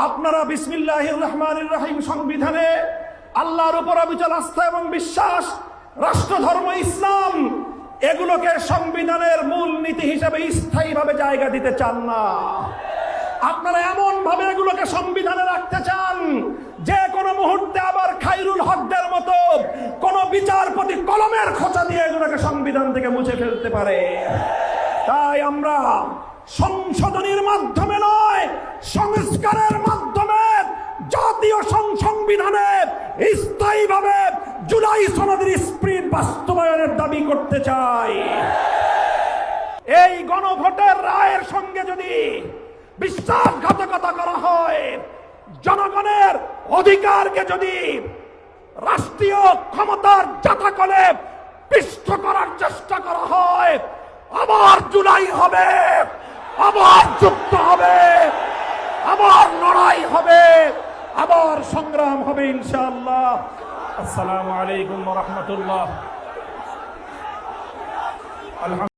আপনারা বিসমিল্লাহির রহমানির রহিম সংবিধানে আল্লাহর উপর অবিচল আস্থা এবং বিশ্বাস, রাষ্ট্র ধর্ম ইসলাম, এগুলোকে সংবিধানের মূল নীতি হিসেবে স্থায়ীভাবে জায়গা দিতে চান না। আপনারা এমন ভাবে এগুলোকে সংবিধানে রাখতে চান যে কোনো মুহূর্তে আবার খায়রুল হকদের মতো কোন বিচারপতি কলমের খোঁচা দিয়ে এগুলোকে সংবিধান থেকে মুছে ফেলতে পারে। তাই আমরা সংশোধনীর মাধ্যমে নয়, সংস্কারের মাধ্যমে জাতীয় সংবিধানে স্থায়ীভাবে জুলাই সনদের স্পিরিট বাস্তবায়নের দাবি করতে চাই। এই গণভোটের রায়ের সঙ্গে যদি বিশ্বাসঘাতকতা করা হয়, জনগণের অধিকারকে যদি রাষ্ট্রীয় ক্ষমতার জাতাকলে পিষ্ট করার চেষ্টা করা হয়, আবার জুলাই হবে, আবার যুদ্ধ হবে, আবার লড়াই হবে, আবার সংগ্রাম হবে ইনশাআল্লাহ। আসসালামু আলাইকুম ওয়া রাহমাতুল্লাহ।